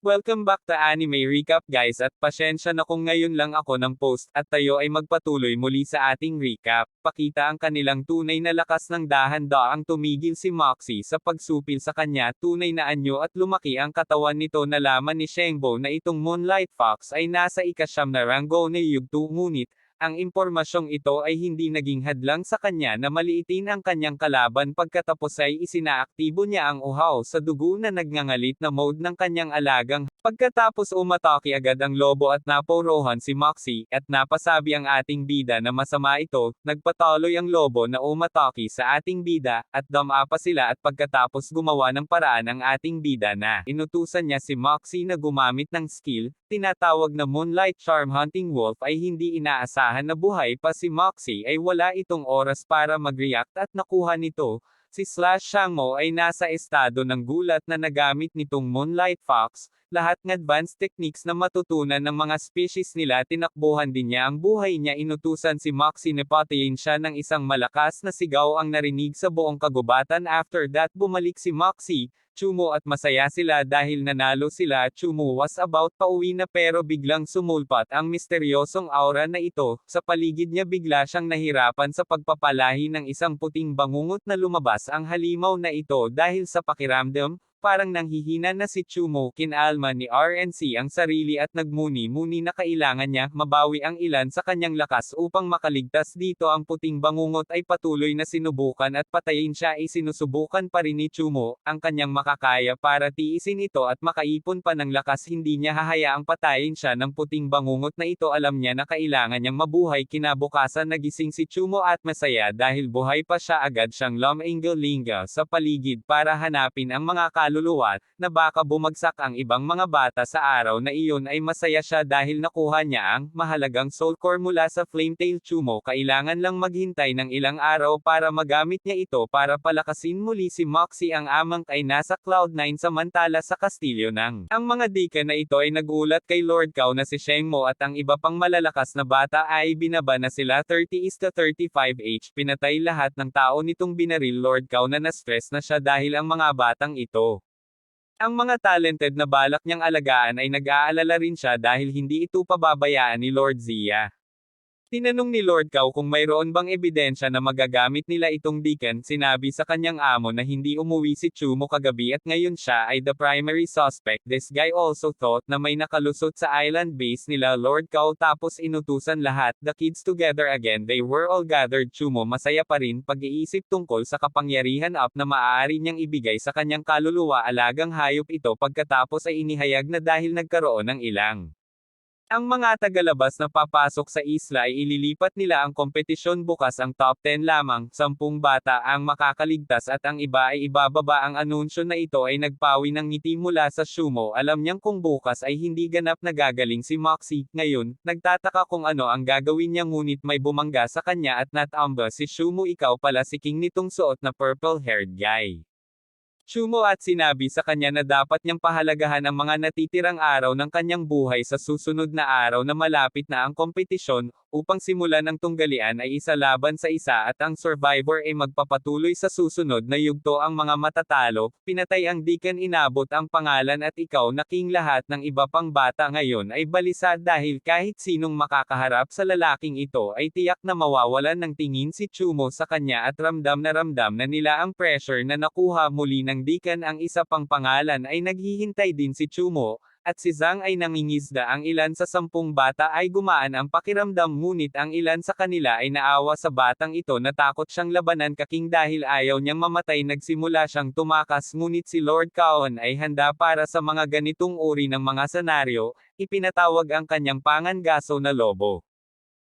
Welcome back to Anime Recap guys at pasensya na kung ngayon lang ako ng post at tayo ay magpatuloy muli sa ating recap. Pakita ang kanilang tunay na lakas ng dahan-daang tumigil si Moxie sa pagsupil sa kanya tunay na anyo at lumaki ang katawan nito. Nalaman ni Shengbo na itong Moonlight Fox ay nasa ika-9 na ranggo ni Yugto ngunit, ang impormasyong ito ay hindi naging hadlang sa kanya na maliitin ang kanyang kalaban pagkatapos ay isinaaktibo niya ang uhaw sa dugo na nagngangalit na mode ng kanyang alagang. Pagkatapos umatake agad ang lobo at naporohan si Moxie, at napasabi ang ating bida na masama ito, nagpatuloy ang lobo na umatake sa ating bida, at dama pa sila at pagkatapos gumawa ng paraan ang ating bida na inutusan niya si Moxie na gumamit ng skill, tinatawag na Moonlight Charm Hunting Wolf ay hindi inaasahan na buhay pa si Moxie ay wala itong oras para mag-react at nakuha nito. Si Shangmo ay nasa estado ng gulat na nagamit nitong Moonlight Fox, lahat ng advanced techniques na matutunan ng mga species nila tinakbuhan din niya ang buhay niya. Inutusan si Moxie na patayin siya ng isang malakas na sigaw ang narinig sa buong kagubatan. After that bumalik si Moxie, Chumo at masaya sila dahil nanalo sila. Chumo was about pauwi na pero biglang sumulpat ang misteryosong aura na ito, sa paligid niya bigla siyang nahirapan sa pagpapalahi ng isang puting bangungot na lumabas ang halimaw na ito dahil sa pakiramdam. Parang nanghihina na si Chumo. Kinalma ni RNC ang sarili at nagmuni-muni na kailangan niya mabawi ang ilan sa kanyang lakas upang makaligtas dito. Ang puting bangungot ay patuloy na sinubukan at patayin siya ay sinusubukan pa rin ni Chumo ang kanyang makakaya para tiisin ito at makaipon pa ng lakas. Hindi niya hahayaang patayin siya ng puting bangungot na ito. Alam niya na kailangan niyang mabuhay. Kinabukasan nagising si Chumo at masaya dahil buhay pa siya. Agad siyang lumingalinga sa paligid para hanapin ang mga kaluluwa, na baka bumagsak ang ibang mga bata sa araw na iyon. Ay masaya siya dahil nakuha niya ang mahalagang soul core mula sa Flametail Chumo. Kailangan lang maghintay ng ilang araw para magamit niya ito para palakasin muli si Moxie. Ang amang ay nasa Cloud9 samantala sa kastilyo ng ang mga dika na ito ay nagulat kay Lord Cao na si Shengmo at ang iba pang malalakas na bata ay binaba na sila 30-35 Pinatay lahat ng tao nitong binaril Lord Cao na na-stress na siya dahil ang mga batang ito. Ang mga talented na balak niyang alagaan ay nag-aalala rin siya dahil hindi ito pababayaan ni Lord Zia. Tinanong ni Lord Cao kung mayroon bang ebidensya na magagamit nila itong Deacon. Sinabi sa kanyang amo na hindi umuwi si Chumo kagabi at ngayon siya ay the primary suspect. This guy also thought na may nakalusot sa island base nila Lord Cao tapos inutusan lahat the kids together again. They were all gathered. Chumo masaya pa rin pag-iisip tungkol sa kapangyarihan up na maaari niyang ibigay sa kanyang kaluluwa. Alagang hayop ito pagkatapos ay inihayag na dahil nagkaroon ng ilang ang mga tagalabas na papasok sa isla ay ililipat nila ang kompetisyon bukas. Ang top 10 lamang, 10 bata ang makakaligtas at ang iba ay ibababa. Ang anunsyo na ito ay nagpawi ng ngiti mula sa Chumo. Alam niyang kung bukas ay hindi ganap na gagaling si Moxie. Ngayon, nagtataka kung ano ang gagawin niya ngunit may bumangga sa kanya at natamba si Chumo. Ikaw pala si King nitong suot na purple-haired guy. Chumo at sinabi sa kanya na dapat niyang pahalagahan ang mga natitirang araw ng kanyang buhay sa susunod na araw na malapit na ang kompetisyon, upang simulan ang tunggalian ay isa laban sa isa at ang survivor ay magpapatuloy sa susunod na yugto. Ang mga matatalo, pinatay ang Deacon. Inabot ang pangalan at ikaw na king. Lahat ng iba pang bata ngayon ay balisa dahil kahit sinong makakaharap sa lalaking ito ay tiyak na mawawalan ng tingin si Chumo sa kanya at ramdam na nila ang pressure na nakuha muli ng Deacon. Ang isa pang pangalan ay naghihintay din si Chumo, at si Zhang ay nangingisda. Ang ilan sa 10 bata ay gumaan ang pakiramdam ngunit ang ilan sa kanila ay naawa sa batang ito. Natakot siyang labanan kaking dahil ayaw niyang mamatay. Nagsimula siyang tumakas ngunit si Lord Caon ay handa para sa mga ganitong uri ng mga senaryo. Ipinatawag ang kanyang pangangaso na lobo.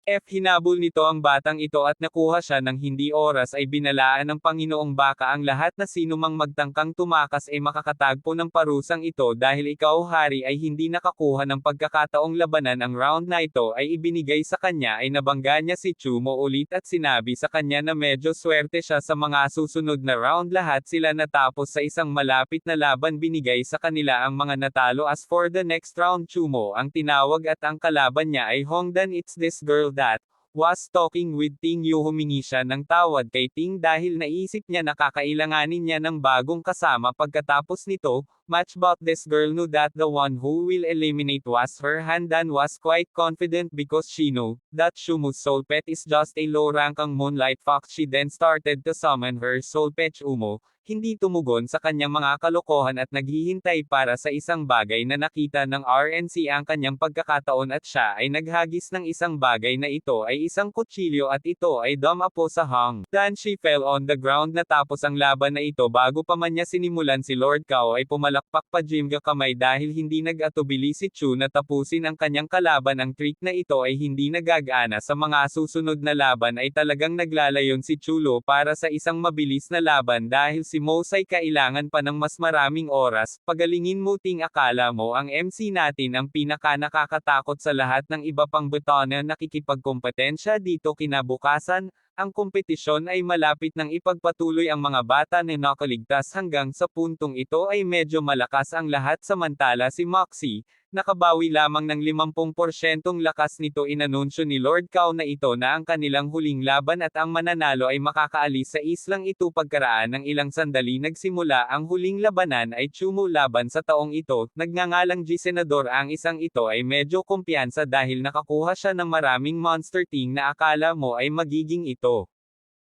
Hinabol nito ang batang ito at nakuha siya ng hindi oras ay binalaan ng Panginoong Baka ang lahat na sinumang magtangkang tumakas ay makakatagpo ng parusang ito dahil ikaw hari ay hindi nakakuha ng pagkakataong labanan. Ang round na ito ay ibinigay sa kanya ay nabangga niya si Chumo ulit at sinabi sa kanya na medyo swerte siya sa mga susunod na round. Lahat sila natapos sa isang malapit na laban. Binigay sa kanila ang mga natalo. As for the next round, Chumo ang tinawag at ang kalaban niya ay Hongdan. It's this girl that was talking with Ting Yu. Humingi siya ng tawad kay Ting dahil naisip niya na kakailanganin niya ng bagong kasama pagkatapos nito. Much about this girl knew that the one who will eliminate was her, Handan was quite confident because she knew that Shumu's soul pet is just a low-rankang moonlight fox. She then started to summon her soul pet Umo, hindi tumugon sa kanyang mga kalokohan at naghihintay para sa isang bagay na nakita ng RNC ang kanyang pagkakataon at siya ay naghagis ng isang bagay na ito ay isang kutsilyo at ito ay dumapo sa hang. Then she fell on the ground. Natapos ang laban na ito bago pa man niya sinimulan si Lord Cao ay pumalakpak pa Jimga kamay dahil hindi nag-atubili si Chu na tapusin ang kanyang kalaban. Ang trick na ito ay hindi nagagana sa mga susunod na laban ay talagang naglalayon si Chulo para sa isang mabilis na laban dahil si Mosai kailangan pa ng mas maraming oras. Pagalingin mo Ting, akala mo ang MC natin ang pinaka nakakatakot sa lahat ng iba pang beto na nakikipagkompetensya dito. Kinabukasan, ang kompetisyon ay malapit nang ipagpatuloy. Ang mga bata na nakaligtas hanggang sa puntong ito ay medyo malakas ang lahat samantala si Moxie, nakabawi lamang ng 50% lakas nito. Inanunsyo ni Lord Cao na ito na ang kanilang huling laban at ang mananalo ay makakaalis sa islang ito. Pagkaraan ng ilang sandali nagsimula ang huling labanan ay Chumo laban sa taong ito. Nagngangalang G Senador ang isang ito ay medyo kumpiyansa dahil nakakuha siya ng maraming monster ting na akala mo ay magiging ito.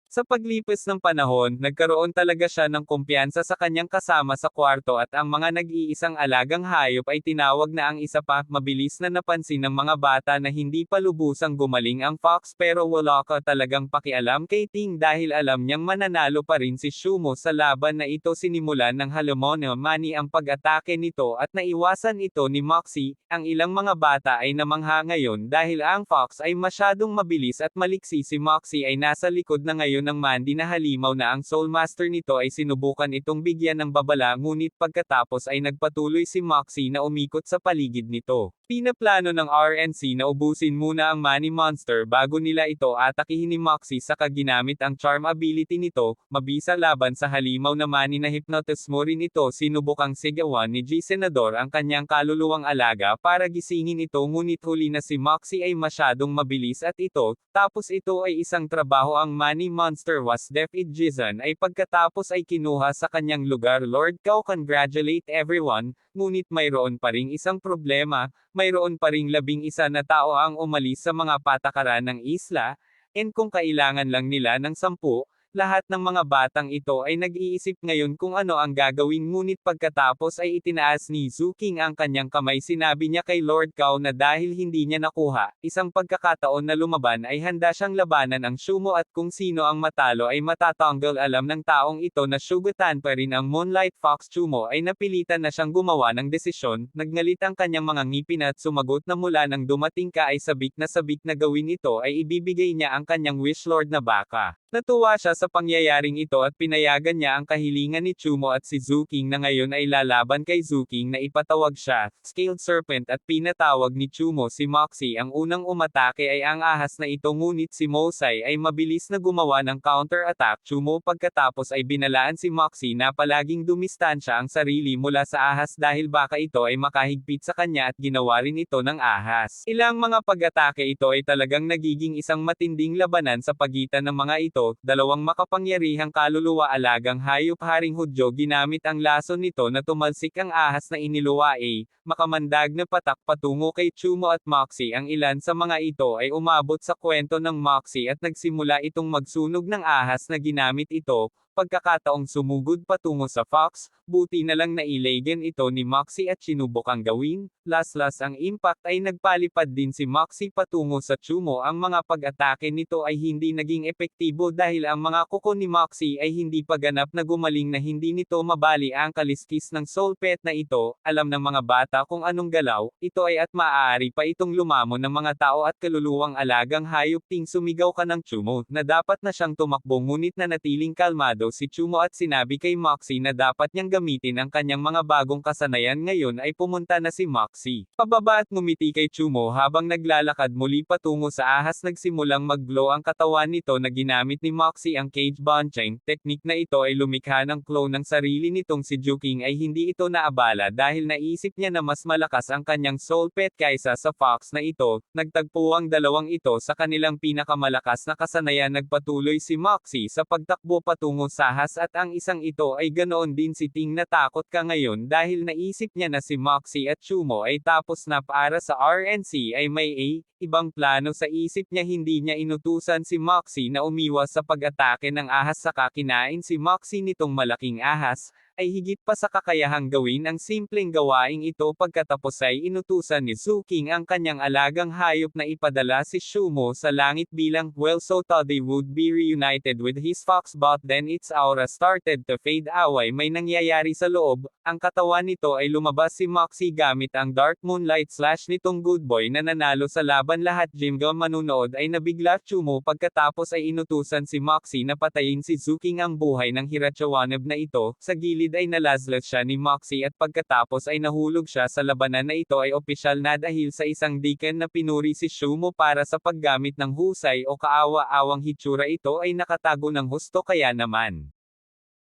Sa paglipas ng panahon, nagkaroon talaga siya ng kumpiyansa sa kanyang kasama sa kwarto at ang mga nag-iisang alagang hayop ay tinawag na ang isa pa. Mabilis na napansin ng mga bata na hindi pa lubusang gumaling ang fox pero wala ka talagang pakialam kay Ting dahil alam niyang mananalo pa rin si Shumo sa laban na ito. Sinimulan ng Halomono Mani ang pag-atake nito at naiwasan ito ni Moxie. Ang ilang mga bata ay namangha ngayon dahil ang fox ay masyadong mabilis at maliksi. Si Moxie ay nasa likod na ngayon ng Mandy na halimaw na ang Soul Master nito ay sinubukan itong bigyan ng babala ngunit pagkatapos ay nagpatuloy si Moxie na umikot sa paligid nito. Pinaplano ng RNC na ubusin muna ang Money Monster bago nila ito atakihin ni Moxie saka ginamit ang charm ability nito. Mabisa laban sa halimaw na Manny na hypnotis mo rin ito. Sinubukang sigawan ni G Senador ang kanyang kaluluwang alaga para gisingin ito ngunit huli na si Moxie ay masyadong mabilis at ito, tapos ito ay isang trabaho. Ang Money Monster was deaf. Jizan ay pagkatapos ay kinuha sa kanyang lugar. Lord Cao congratulate everyone, ngunit mayroon pa ring isang problema. Mayroon pa ring 11 na tao ang umalis sa mga patakaran ng isla, and kung kailangan lang nila ng 10, lahat ng mga batang ito ay nag-iisip ngayon kung ano ang gagawin ngunit pagkatapos ay itinaas ni Zhu King ang kanyang kamay. Sinabi niya kay Lord Cao na dahil hindi niya nakuha isang pagkakataon na lumaban ay handa siyang labanan ang Shumo at kung sino ang matalo ay matatanggal. Alam ng taong ito na sugatan pa rin ang Moonlight Fox. Shumo ay napilitan na siyang gumawa ng desisyon. Nagngalit ang kanyang mga ngipin at sumagot na mula nang dumating ka ay sabik na gawin ito ay ibibigay niya ang kanyang wish lord na baka. Natuwa siya sa pangyayaring ito at pinayagan niya ang kahilingan ni Chumo at si Zhu King na ngayon ay lalaban kay Zhu King na ipatawag siya, Scaled Serpent, at pinatawag ni Chumo si Moxie. Ang unang umatake ay ang ahas na ito ngunit si Mosai ay mabilis na gumawa ng counter-attack. Chumo pagkatapos ay binalaan si Moxie na palaging dumistansya ang sarili mula sa ahas dahil baka ito ay makahigpit sa kanya at ginawa rin ito ng ahas. Ilang mga pag-atake ito ay talagang nagiging isang matinding labanan sa pagitan ng mga ito. Dalawang makapangyarihang kaluluwa alagang hayop. Haring Hudyo ginamit ang lason nito na tumalsik ang ahas na iniluwa ay makamandag na patak patungo kay Chumo at Moxie. Ang ilan sa mga ito ay umabot sa kwento ng Moxie at nagsimula itong magsunog ng ahas na ginamit ito. Pagkakataong sumugod patungo sa fox, buti na lang nailagan ito ni Moxie at sinubukang gawin. Las ang impact ay nagpalipad din si Moxie patungo sa Chumo. Ang mga pag-atake nito ay hindi naging epektibo dahil ang mga kuko ni Moxie ay hindi pa ganap na gumaling na hindi nito mabali ang kaliskis ng soul pet na ito. Alam ng mga bata kung anong galaw ito ay at maaari pa itong lumamon ng mga tao at kaluluwang alagang hayop. Ting sumigaw ka ng Chumo na dapat na siyang tumakbo ngunit nanatiling kalmado. si Chumo at sinabi kay Moxie na dapat niyang gamitin ang kanyang mga bagong kasanayan. Ngayon ay pumunta na si Moxie pababa at ngumiti kay Chumo habang naglalakad muli patungo sa ahas. Nagsimulang mag-glow ang katawan nito na ginamit ni Moxie. Ang cage bunching technique na ito ay lumikha ng clone ng sarili nitong si Juking ay hindi ito naabala dahil naisip niya na mas malakas ang kanyang soul pet kaysa sa fox na ito. Nagtagpo ang dalawang ito sa kanilang pinakamalakas na kasanayan. Nagpatuloy si Moxie sa pagtakbo patungo sa ahas at ang isang ito ay ganoon din si Ting. Natakot ka ngayon dahil naisip niya na si Moxie at Chumo ay tapos na para sa RNC ay may ibang plano sa isip niya. Hindi niya inutusan si Moxie na umiwas sa pag-atake ng ahas saka kinain si Moxie nitong malaking ahas, ay higit pa sa kakayahang gawin ang simpleng gawaing ito. Pagkatapos ay inutusan ni Zuking ang kanyang alagang hayop na ipadala si Chumo sa langit bilang well so thought they would be reunited with his fox but then its aura started to fade away. May nangyayari sa loob, ang katawan nito ay lumabas si Moxie gamit ang Dark Moonlight Slash nitong good boy na nanalo sa laban. Lahat Jimga manunood ay nabigla. Chumo pagkatapos ay inutusan si Moxie na patayin si Zuking. Ang buhay ng Hirachawanab na ito, sa gilid ay nalaslas siya ni Moxie at pagkatapos ay nahulog siya sa labanan na ito ay opisyal na dahil sa isang deacon na pinuri si Chumo para sa paggamit ng husay o kaawa-awang hitsura. Ito ay nakatago ng husto kaya naman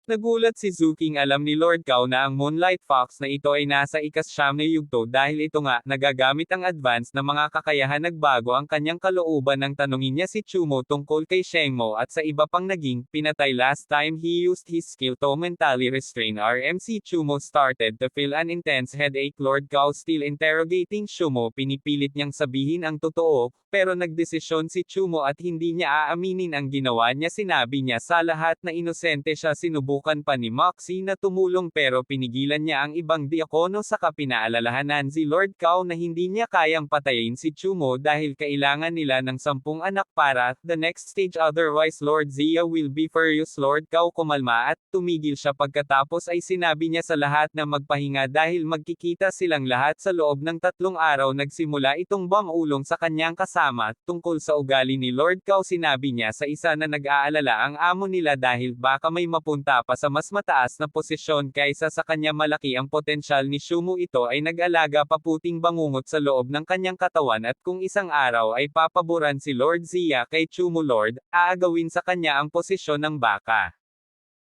nagulat si Zuking. Alam ni Lord Cao na ang Moonlight Fox na ito ay nasa ika-9 na yugto dahil ito nga nagagamit ang advance na mga kakayahan. Nagbago ang kanyang kalooban nang tanungin niya si Chumo tungkol kay Shengmo at sa iba pang naging pinatay last time he used his skill to mentally restrain RMC. Chumo started to feel an intense headache. Lord Cao still interrogating Chumo. Pinipilit niyang sabihin ang totoo, pero nagdesisyon si Chumo at hindi niya aaminin ang ginawa niya. Sinabi niya sa lahat na inosente siya. Sinubukan pa ni Moxie na tumulong pero pinigilan niya ang ibang diakono. Saka pinaalalahanan si Lord Cao na hindi niya kayang patayin si Chumo dahil kailangan nila ng 10 anak para the next stage, otherwise Lord Zia will be furious. Lord Cao kumalma at tumigil siya. Pagkatapos ay sinabi niya sa lahat na magpahinga dahil magkikita silang lahat sa loob ng 3 araw. Nagsimula itong bamulong sa kanyang kasama tungkol sa ugali ni Lord Cao. Sinabi niya sa isa na nag-aalala ang amo nila dahil baka may mapunta pa sa mas mataas na posisyon kaysa sa kanya. Malaki ang potensyal ni Chumo. Ito ay nag-alaga paputing bangungot sa loob ng kanyang katawan at kung isang araw ay papaboran si Lord Zia kay Chumo, Lord, aagawin sa kanya ang posisyon ng baka.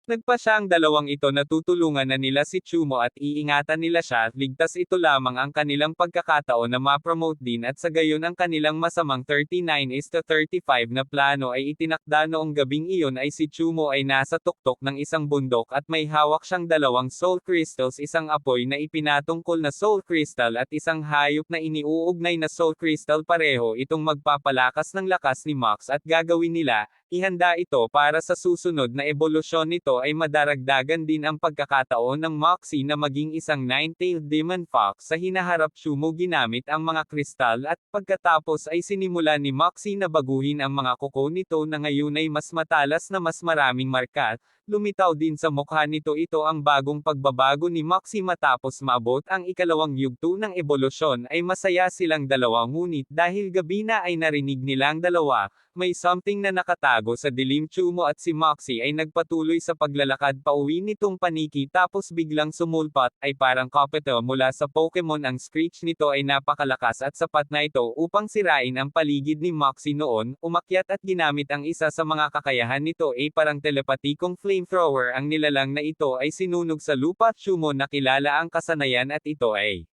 Nagpa siya ang dalawang ito na tutulungan na nila si Chumo at iingatan nila siya. Ligtas ito lamang ang kanilang pagkakataon na ma-promote din at sa gayon ang kanilang masamang 39:35 na plano ay itinakda. Noong gabing iyon ay si Chumo ay nasa tuktok ng isang bundok at may hawak siyang 2 soul crystals, isang apoy na ipinatungkol na soul crystal at isang hayop na iniuugnay na soul crystal. Pareho itong magpapalakas ng lakas ni Mox at gagawin nila, ihanda ito para sa susunod na ebolusyon nito ay madaragdagan din ang pagkakataon ng Moxie na maging isang 9-tailed demon fox. Sa hinaharap Chumo ginamit ang mga kristal at pagkatapos ay sinimula ni Moxie na baguhin ang mga kuko nito na ngayon ay mas matalas na mas maraming marka. Lumitaw din sa mukha nito. Ito ang bagong pagbabago ni Moxie matapos maabot ang ikalawang yugto ng ebolusyon. Ay masaya silang dalawa ngunit dahil gabi na ay narinig nilang dalawa, may something na nakatago sa dilim. Chumo at si Moxie ay nagpatuloy sa paglalakad pauwi nitong paniki tapos biglang sumulpat, ay parang kopete mula sa Pokemon. Ang screech nito ay napakalakas at sapat na ito upang sirain ang paligid ni Moxie. Noon, umakyat at ginamit ang isa sa mga kakayahan nito ay parang telepatikong flamethrower. Ang nilalang na ito ay sinunog sa lupa. Chumo nakilala ang kasanayan at ito ay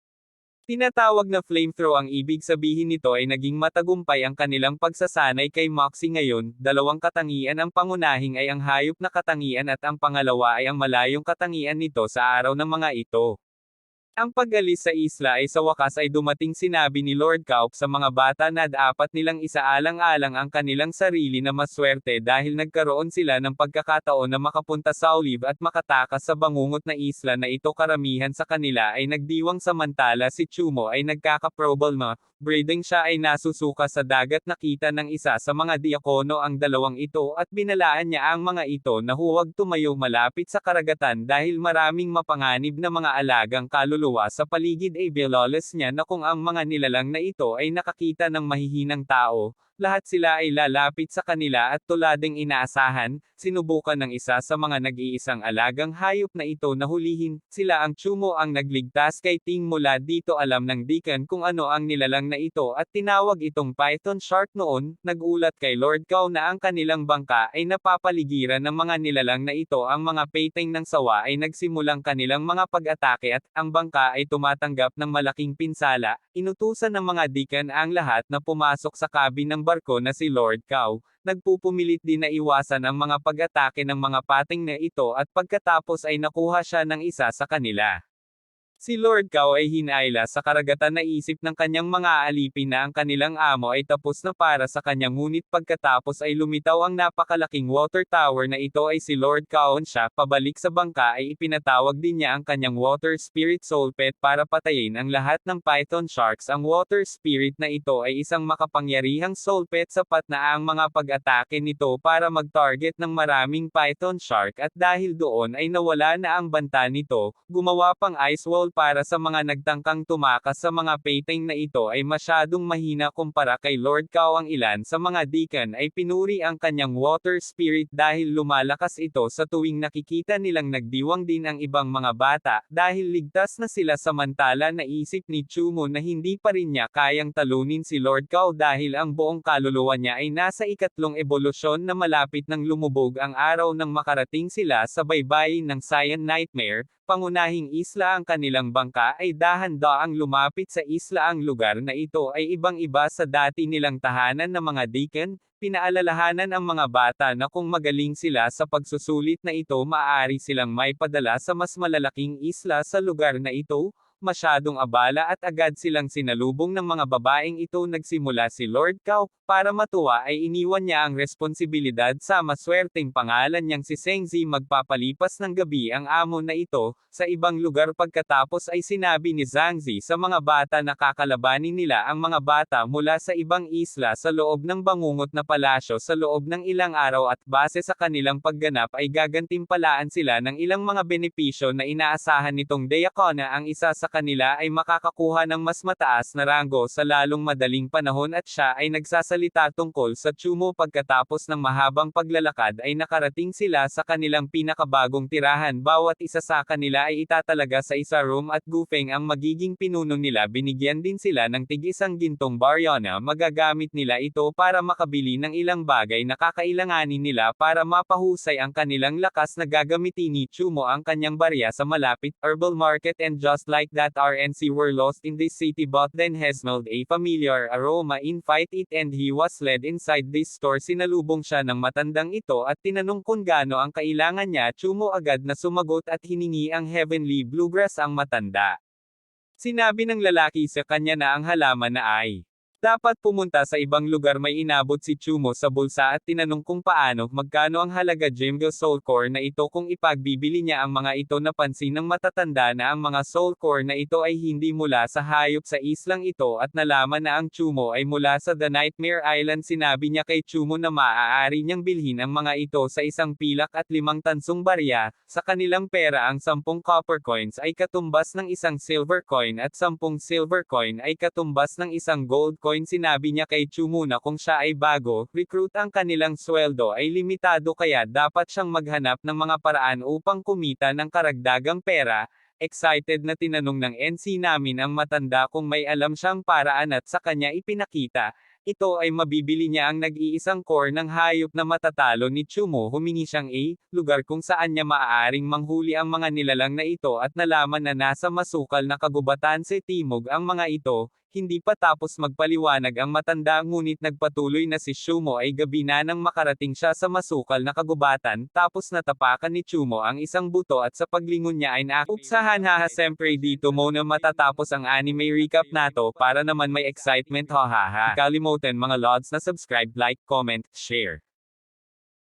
tinatawag na flamethrow. Ang ibig sabihin nito ay naging matagumpay ang kanilang pagsasanay kay Moxie. Ngayon, 2 katangian ang pangunahing ay ang hayop na katangian at ang pangalawa ay ang malayong katangian nito sa araw ng mga ito. Ang pag-alis sa isla ay sa wakas ay dumating. Sinabi ni Lord Cao sa mga bata na dapat nilang isaalang-alang ang kanilang sarili na maswerte dahil nagkaroon sila ng pagkakataon na makapunta sa Olive at makatakas sa bangungot na isla na ito. Karamihan sa kanila ay nagdiwang samantala si Chumo ay nagkakaproblema. Breeding siya ay nasusuka sa dagat. Nakita ng isa sa mga diakono ang dalawang ito at binalaan niya ang mga ito na huwag tumayo malapit sa karagatan dahil maraming mapanganib na mga alagang kaluluwa sa paligid. Ay bilawless niya na kung ang mga nilalang na ito ay nakakita ng mahihinang tao, Lahat sila ay lalapit sa kanila at tulading inaasahan, sinubukan ng isa sa mga nag-iisang alagang hayop na ito na hulihin, sila ang Chumo ang nagligtas kay Ting mula dito. Alam ng Deacon kung ano ang nilalang na ito at tinawag itong python shark noon, nagulat kay Lord Cow na ang kanilang bangka ay napapaligiran ng mga nilalang na ito. Ang mga pating ng sawa ay nagsimulang kanilang mga pag-atake at ang bangka ay tumatanggap ng malaking pinsala. Inutusan ng mga Deacon ang lahat na pumasok sa cabin ng barko na si Lord Cow. Nagpupumilit din na iwasan ang mga pag-atake ng mga pating na ito at pagkatapos ay nakuha siya ng isa sa kanila. Si Lord Cow ay hinayla sa karagatan, naisip ng kanyang mga alipin na ang kanilang amo ay tapos na para sa kanya, ngunit pagkatapos ay lumitaw ang napakalaking water tower na ito ay si Lord Cow. Siya pabalik sa bangka ay ipinatawag din niya ang kanyang water spirit soul pet para patayin ang lahat ng python sharks. Ang water spirit na ito ay isang makapangyarihang soul pet, sapat na ang mga pag-atake nito para mag-target ng maraming python shark at dahil doon ay nawala na ang banta nito, gumawa pang ice wall para sa mga nagtangkang tumakas sa mga pating na ito ay masyadong mahina kumpara kay Lord Cow. Ang ilan sa mga Deacon ay pinuri ang kanyang water spirit dahil lumalakas ito sa tuwing nakikita nilang nagdiwang din ang ibang mga bata, dahil ligtas na sila. Samantala naisip ni Chumo na hindi pa rin niya kayang talunin si Lord Cow dahil ang buong kaluluwa niya ay nasa ikatlong ebolusyon na malapit nang lumubog ang araw nang makarating sila sa baybayin ng Cyan Nightmare. Pangunahing isla ang kanilang bangka ay dahan-daang lumapit sa isla. Ang lugar na ito ay ibang-iba sa dati nilang tahanan ng mga Deacon. Pinaalalahanan ang mga bata na kung magaling sila sa pagsusulit na ito, maaari silang may padala sa mas malalaking isla sa lugar na ito. Masyadong abala at agad silang sinalubong ng mga babaeng ito. Nagsimula si Lord Cow, para matuwa ay iniwan niya ang responsibilidad sa maswerteng pangalan niyang si Sengzi. Magpapalipas ng gabi ang amo na ito sa ibang lugar. Pagkatapos ay sinabi ni Zhangzi sa mga bata na kakalabanin nila ang mga bata mula sa ibang isla sa loob ng bangungot na palasyo sa loob ng ilang araw at base sa kanilang pagganap ay gagantimpalaan sila ng ilang mga benepisyo na inaasahan nitong Deacona. Ang isa sa kanila ay makakakuha ng mas mataas na ranggo sa lalong madaling panahon at siya ay nagsasalita tungkol sa Chumo. Pagkatapos ng mahabang paglalakad ay nakarating sila sa kanilang pinakabagong tirahan. Bawat isa sa kanila ay itatalaga sa isa room at Gufeng ang magiging pinuno nila. Binigyan din sila ng tig-isang gintong baryona. Magagamit nila ito para makabili ng ilang bagay na kakailanganin nila para mapahusay ang kanilang lakas. Na gagamitin ni Chumo ang kanyang barya sa malapit herbal market, and just like that RNC were lost in this city, but then he smelled a familiar aroma invite it and he was led inside this store. Sinalubong siya ng matandang ito at tinanong kung gaano ang kailangan niya. Chumo agad na sumagot at hiningi ang heavenly bluegrass. Ang matanda, sinabi ng lalaki sa kanya na ang halaman na ay dapat pumunta sa ibang lugar. May inabot si Chumo sa bulsa at tinanong kung paano, magkano ang halaga Jimgo soul core na ito. Kung ipagbibili niya ang mga ito, napansin ng matatanda na ang mga soul core na ito ay hindi mula sa hayop sa islang ito at nalaman na ang Chumo ay mula sa The Nightmare Island. Sinabi niya kay Chumo na maaari niyang bilhin ang mga ito sa isang pilak at 5 tansong barya. Sa kanilang pera, ang 10 copper coins ay katumbas ng isang silver coin at 10 silver coin ay katumbas ng isang gold coin. Sinabi niya kay Chumo na kung siya ay bago recruit, ang kanilang sweldo ay limitado kaya dapat siyang maghanap ng mga paraan upang kumita ng karagdagang pera. Excited na tinanong ng NC namin ang matanda kung may alam siyang paraan at sa kanya ipinakita. Ito ay mabibili niya ang nag-iisang core ng hayop na matatalo ni Chumo. Humingi siyang lugar kung saan niya maaaring manghuli ang mga nilalang na ito at nalaman na nasa masukal na kagubatan sa timog ang mga ito. Hindi pa tapos magpaliwanag ang matanda, ngunit nagpatuloy na si Chumo ay gabi na nang makarating siya sa masukal na kagubatan, tapos natapakan ni Chumo ang isang buto at sa paglingon niya ay naakupsahan. Haha, siyempre dito muna matatapos ang anime recap nato para naman may excitement. Hahaha. Kalimutan mga lods na subscribe, like, comment, share.